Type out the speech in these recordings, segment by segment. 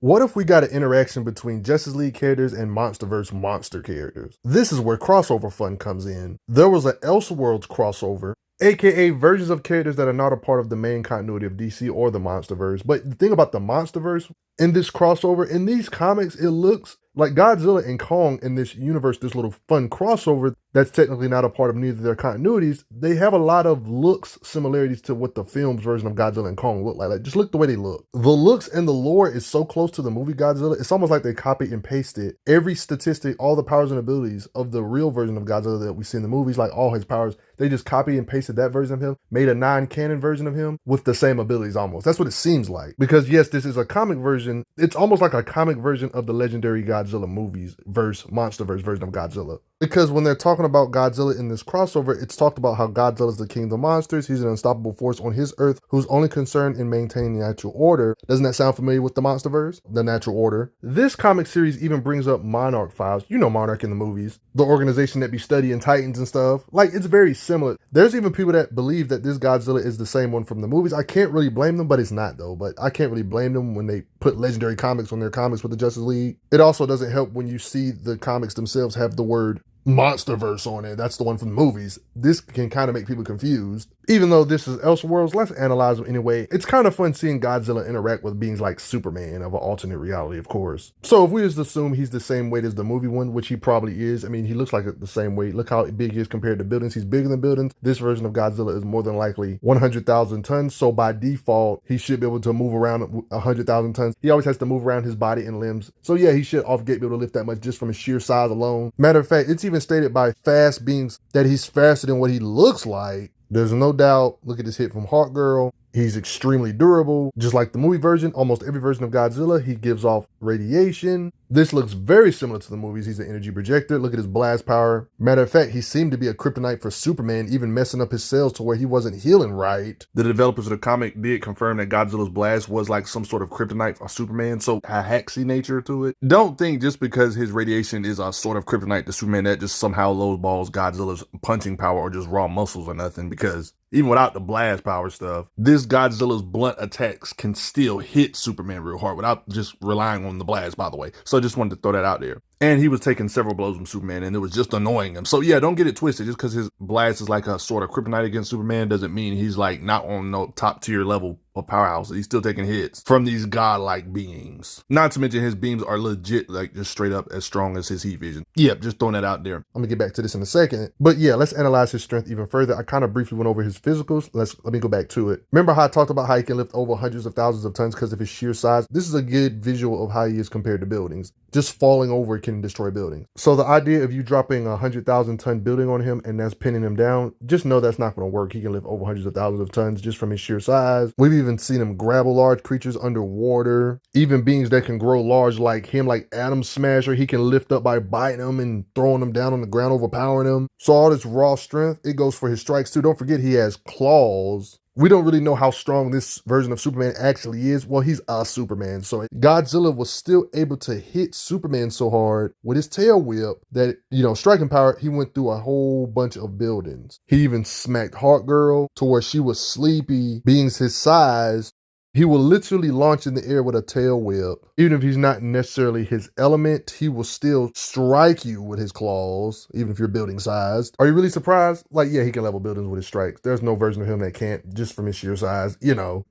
What if we got an interaction between Justice League characters and MonsterVerse monster characters? This is where crossover fun comes in. There was an ELSEWORLD crossover, aka versions of characters that are not a part of the main continuity of DC or the MonsterVerse. But the thing about the MonsterVerse, in this crossover, in these comics, it looks like Godzilla and Kong in this universe, this little fun crossover that's technically not a part of neither of their continuities. They have a lot of looks similarities to what the film's version of Godzilla and Kong look like. Like, just look the way they look. The looks and the lore is so close to the movie Godzilla. It's almost like they copied and pasted every statistic, all the powers and abilities of the real version of Godzilla that we see in the movies, like all his powers. They just copied and pasted that version of him, made a non-canon version of him with the same abilities almost. That's what it seems like. Because yes, this is a comic version. It's almost like a comic version of the legendary Godzilla movies MonsterVerse version of Godzilla. Because when they're talking about Godzilla in this crossover, it's talked about how Godzilla is the king of the monsters. He's an unstoppable force on his Earth who's only concerned in maintaining the natural order. Doesn't that sound familiar with the MonsterVerse? The natural order. This comic series even brings up Monarch Files. You know Monarch in the movies. The organization that be studying Titans and stuff. Like, it's very similar. There's even people that believe that this Godzilla is the same one from the movies. I can't really blame them, but it's not though. But I can't really blame them when they put legendary comics on their comics with the Justice League. It also doesn't help when you see the comics themselves have the word MonsterVerse on it. That's the one from the movies. This can kind of make people confused. Even though this is ELSEWORLDs, let's analyze them anyway. It's kind of fun seeing Godzilla interact with beings like Superman of an alternate reality, of course. So if we just assume he's the same weight as the movie one, which he probably is, I mean, he looks like the same weight. Look how big he is compared to buildings. He's bigger than buildings. This version of Godzilla is more than likely 100,000 tons. So by default, he should be able to move around 100,000 tons. He always has to move around his body and limbs. So yeah, he should off gate be able to lift that much just from his sheer size alone. Matter of fact, it's even stated by fast beings that he's faster than what he looks like. There's no doubt. Look at this hit from Hawk Girl. He's extremely durable. Just like the movie version, almost every version of Godzilla, he gives off radiation. This looks very similar to the movies. He's an energy projector. Look at his blast power. Matter of fact, he seemed to be a kryptonite for Superman, even messing up his cells to where he wasn't healing right. The developers of the comic did confirm that Godzilla's blast was like some sort of kryptonite for Superman, so a haxy nature to it. Don't think just because his radiation is a sort of kryptonite to Superman that just somehow lowballs Godzilla's punching power or just raw muscles or nothing, because even without the blast power stuff, this Godzilla's blunt attacks can still hit Superman real hard without just relying on the blast, by the way. So I just wanted to throw that out there. And he was taking several blows from Superman, and it was just annoying him. So yeah, don't get it twisted. Just because his blast is like a sort of kryptonite against Superman doesn't mean he's like not on no top tier level of powerhouse. He's still taking hits from these godlike beings. Not to mention his beams are legit, like just straight up as strong as his heat vision. Yep, just throwing that out there. I'm gonna get back to this in a second. But yeah, let's analyze his strength even further. I kind of briefly went over his physicals. Let me go back to it. Remember how I talked about how he can lift over hundreds of thousands of tons because of his sheer size? This is a good visual of how he is compared to buildings. Just falling over can destroy buildings. So the idea of you dropping 100,000 ton building on him and that's pinning him down, just know that's not going to work. He can lift over hundreds of thousands of tons just from his sheer size. We've even seen him grapple large creatures underwater. Even beings that can grow large like him, like Atom Smasher, he can lift up by biting them and throwing them down on the ground, overpowering them. So all this raw strength, it goes for his strikes too. Don't forget he has claws. We don't really know how strong this version of Superman actually is. Well, he's a Superman. So Godzilla was still able to hit Superman so hard with his tail whip that, striking power, he went through a whole bunch of buildings. He even smacked Hawk Girl to where she was sleepy, being his size. He will literally launch in the air with a tail whip. Even if he's not necessarily his element, he will still strike you with his claws, even if you're building sized. Are you really surprised? Like, yeah, he can level buildings with his strikes. There's no version of him that can't, just from his sheer size.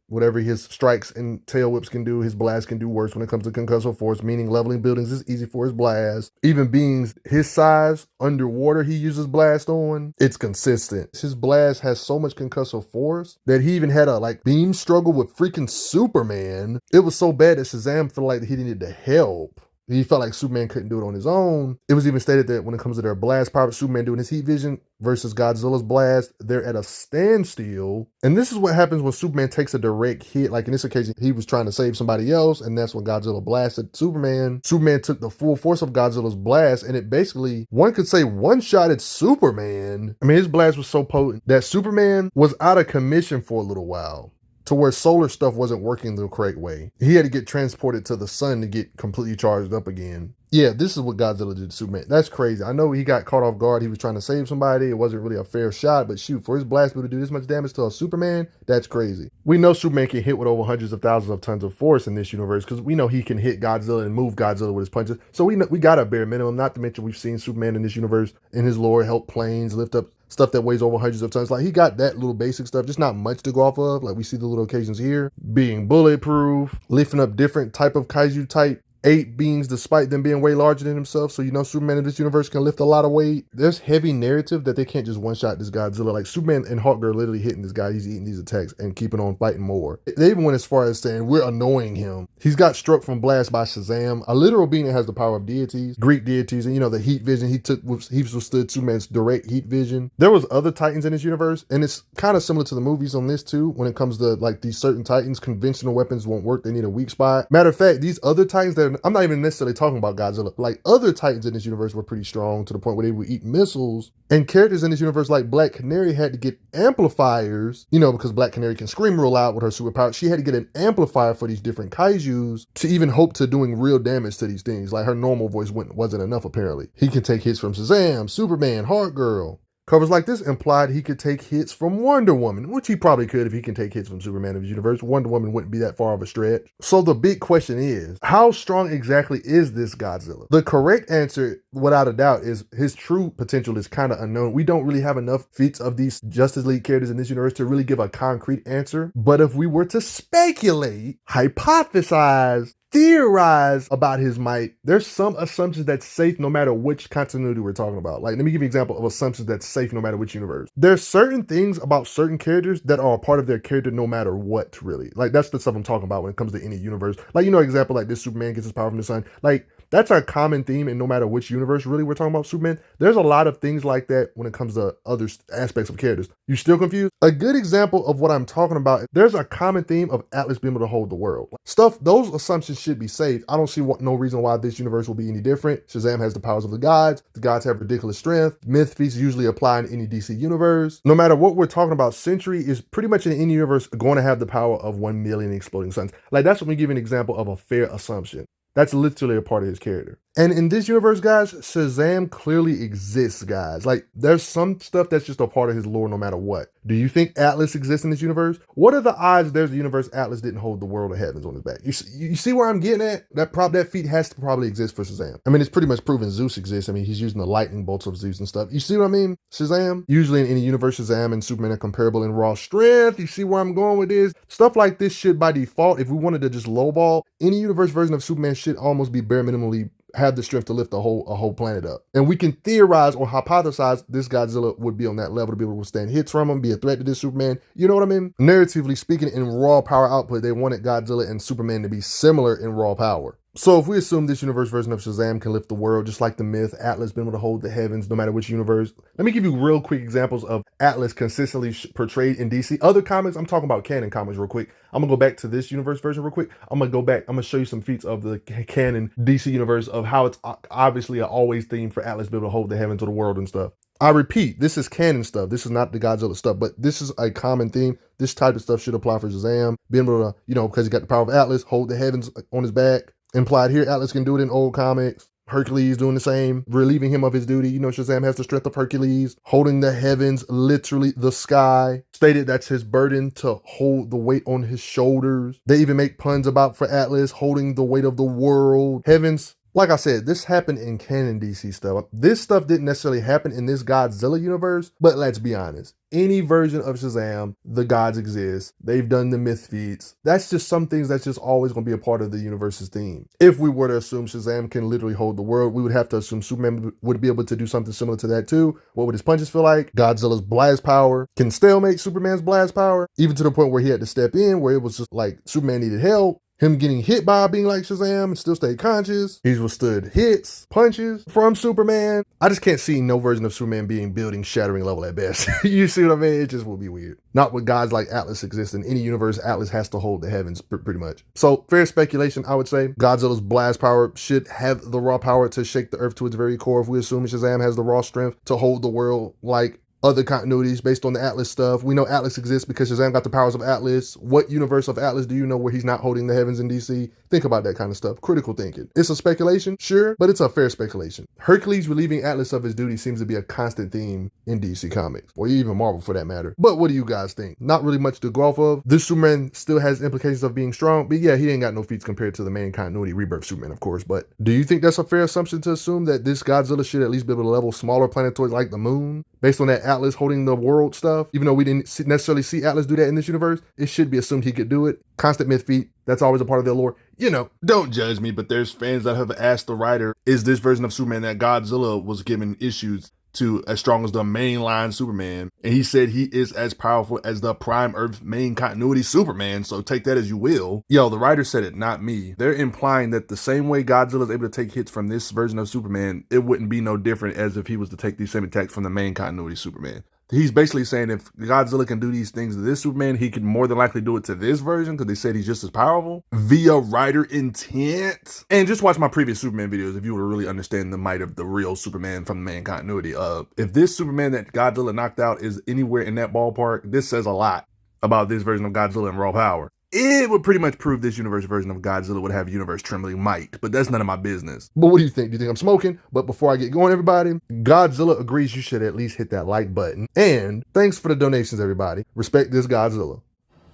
Whatever his strikes and tail whips can do, his blast can do worse when it comes to concussive force, meaning leveling buildings is easy for his blast. Even beings his size, underwater he uses blast on, it's consistent. His blast has so much concussive force that he even had a beam struggle with freaking Superman. It was so bad that Shazam felt like he needed the help. He felt like Superman couldn't do it on his own. It was even stated that when it comes to their blast power, Superman doing his heat vision versus Godzilla's blast, they're at a standstill. And this is what happens when Superman takes a direct hit. Like in this occasion, he was trying to save somebody else, and that's when Godzilla blasted Superman. Superman took the full force of Godzilla's blast, and it basically, one could say, one-shotted Superman. I mean, his blast was so potent that Superman was out of commission for a little while, to where solar stuff wasn't working the correct way. He had to get transported to the sun to get completely charged up again. Yeah, this is what Godzilla did to Superman. That's crazy. I know he got caught off guard. He was trying to save somebody. It wasn't really a fair shot, but shoot, for his blast beam to do this much damage to a Superman, that's crazy. We know Superman can hit with over hundreds of thousands of tons of force in this universe because we know he can hit Godzilla and move Godzilla with his punches. So we got a bare minimum, not to mention we've seen Superman in this universe, in his lore, help planes, lift up stuff that weighs over hundreds of tons. Like, he got that little basic stuff, just not much to go off of. Like, we see the little occasions here, being bulletproof, lifting up different type of kaiju type ape beings despite them being way larger than himself. So, you know, Superman in this universe can lift a lot of weight. There's heavy narrative that they can't just one-shot this Godzilla. Like, Superman and Hawk are literally hitting this guy. He's eating these attacks and keeping on fighting more. They even went as far as saying, we're annoying him. He's got struck from blast by Shazam, a literal being that has the power of deities, Greek deities, and, you know, the heat vision he withstood Superman's direct heat vision. There was other Titans in this universe, and it's kind of similar to the movies on this too. When it comes to, like, these certain Titans, conventional weapons won't work. They need a weak spot. Matter of fact, these other Titans that I'm not even necessarily talking about Godzilla, like, other Titans in this universe were pretty strong to the point where they would eat missiles. And characters in this universe like Black Canary had to get amplifiers, you know, because Black Canary can scream real loud with her superpower. She had to get an amplifier for these different kaijus to even hope to doing real damage to these things. Like, her normal voice wasn't enough, apparently. He can take hits from Shazam, Superman, Heart Girl. Covers like this implied he could take hits from Wonder Woman, which he probably could if he can take hits from Superman of his universe. Wonder Woman wouldn't be that far of a stretch. So the big question is, how strong exactly is this Godzilla? The correct answer, without a doubt, is his true potential is kind of unknown. We don't really have enough feats of these Justice League characters in this universe to really give a concrete answer. But if we were to speculate, hypothesize, theorize about his might, there's some assumptions that's safe no matter which continuity we're talking about. Like, let me give you an example of assumptions that's safe no matter which universe. There's certain things about certain characters that are a part of their character no matter what, really. Like, that's the stuff I'm talking about when it comes to any universe. Like, you know, example like this, Superman gets his power from the sun. Like, that's a common theme, and no matter which universe really we're talking about Superman, there's a lot of things like that when it comes to other aspects of characters. You still confused? A good example of what I'm talking about, there's a common theme of Atlas being able to hold the world. Stuff, those assumptions should be safe. I don't see no reason why this universe will be any different. Shazam has the powers of the gods have ridiculous strength. Myth feats usually apply in any DC universe. No matter what we're talking about, Sentry is pretty much in any universe going to have the power of 1 million exploding suns. Like, that's when we give an example of a fair assumption. That's literally a part of his character. And in this universe, guys, Shazam clearly exists, guys. Like, there's some stuff that's just a part of his lore no matter what. Do you think Atlas exists in this universe? What are the odds there's a universe Atlas didn't hold the world of heavens on his back? You see where I'm getting at? That feat has to probably exist for Shazam. I mean, it's pretty much proven Zeus exists. I mean, he's using the lightning bolts of Zeus and stuff. You see what I mean? Shazam? Usually in any universe, Shazam and Superman are comparable in raw strength. You see where I'm going with this? Stuff like this should, by default, if we wanted to just lowball, any universe version of Superman should almost be bare minimally have the strength to lift a whole planet up. And we can theorize or hypothesize this Godzilla would be on that level to be able to withstand hits from him, be a threat to this Superman. You know what I mean? Narratively speaking, in raw power output, they wanted Godzilla and Superman to be similar in raw power. So if we assume this universe version of Shazam can lift the world, just like the myth, Atlas been able to hold the heavens no matter which universe. Let me give you real quick examples of Atlas consistently portrayed in DC. Other comics, I'm talking about canon comics real quick. I'm gonna go back to this universe version real quick. I'm gonna show you some feats of the canon DC universe of how it's obviously an always theme for Atlas to be able to hold the heavens or the world and stuff. I repeat, this is canon stuff. This is not the Godzilla stuff, but this is a common theme. This type of stuff should apply for Shazam. Being able to, you know, because he got the power of Atlas, hold the heavens on his back. Implied here, Atlas can do it in old comics. Hercules doing the same, relieving him of his duty. You know, Shazam has the strength of Hercules, holding the heavens, literally the sky. Stated that's his burden to hold the weight on his shoulders. They even make puns about for Atlas holding the weight of the world. Heavens. Like I said, this happened in canon DC stuff. This stuff didn't necessarily happen in this Godzilla universe, but let's be honest. Any version of Shazam, the gods exist. They've done the myth feats. That's just some things that's just always going to be a part of the universe's theme. If we were to assume Shazam can literally hold the world, we would have to assume Superman would be able to do something similar to that too. What would his punches feel like? Godzilla's blast power can stalemate Superman's blast power, even to the point where he had to step in, where it was just like Superman needed help. Him getting hit by being like Shazam and still stay conscious. He's withstood hits, punches from Superman. I just can't see no version of Superman being building shattering level at best. You see what I mean? It just will be weird. Not with gods like Atlas exist. In any universe, Atlas has to hold the heavens pretty much. So fair speculation, I would say Godzilla's blast power should have the raw power to shake the earth to its very core. If we assume Shazam has the raw strength to hold the world like other continuities based on the Atlas stuff. We know Atlas exists because Shazam got the powers of Atlas. What universe of Atlas do you know where he's not holding the heavens in DC? Think about that kind of stuff. Critical thinking. It's a speculation, sure, but it's a fair speculation. Hercules relieving Atlas of his duty seems to be a constant theme in DC Comics, or even Marvel for that matter. But what do you guys think? Not really much to go off of. This Superman still has implications of being strong, but yeah, he ain't got no feats compared to the main continuity Rebirth Superman, of course. But do you think that's a fair assumption to assume that this Godzilla should at least be able to level smaller planetoids like the moon? Based on that Atlas holding the world stuff, even though we didn't necessarily see Atlas do that in this universe, it should be assumed he could do it. Constant myth feat, that's always a part of their lore. You know, don't judge me, but there's fans that have asked the writer, is this version of Superman that Godzilla was given issues to as strong as the mainline Superman? And he said he is as powerful as the Prime Earth main continuity Superman, so take that as you will. Yo, the writer said it, not me. They're implying that the same way Godzilla is able to take hits from this version of Superman, it wouldn't be no different as if he was to take these same attacks from the main continuity Superman. He's basically saying if Godzilla can do these things to this Superman, he can more than likely do it to this version because they said he's just as powerful via writer intent. And just watch my previous Superman videos if you were to really understand the might of the real Superman from the main continuity. If this Superman that Godzilla knocked out is anywhere in that ballpark, this says a lot about this version of Godzilla and raw power. It would pretty much prove this universe version of Godzilla would have universe trembling might, but that's none of my business. But what do you think? Do you think I'm smoking? But before I get going, everybody, Godzilla agrees you should at least hit that like button. And thanks for the donations, everybody. Respect this Godzilla.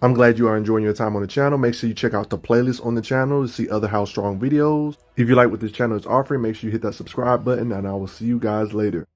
I'm glad you are enjoying your time on the channel. Make sure you check out the playlist on the channel to see other How Strong videos. If you like what this channel is offering, make sure you hit that subscribe button, and I will see you guys later.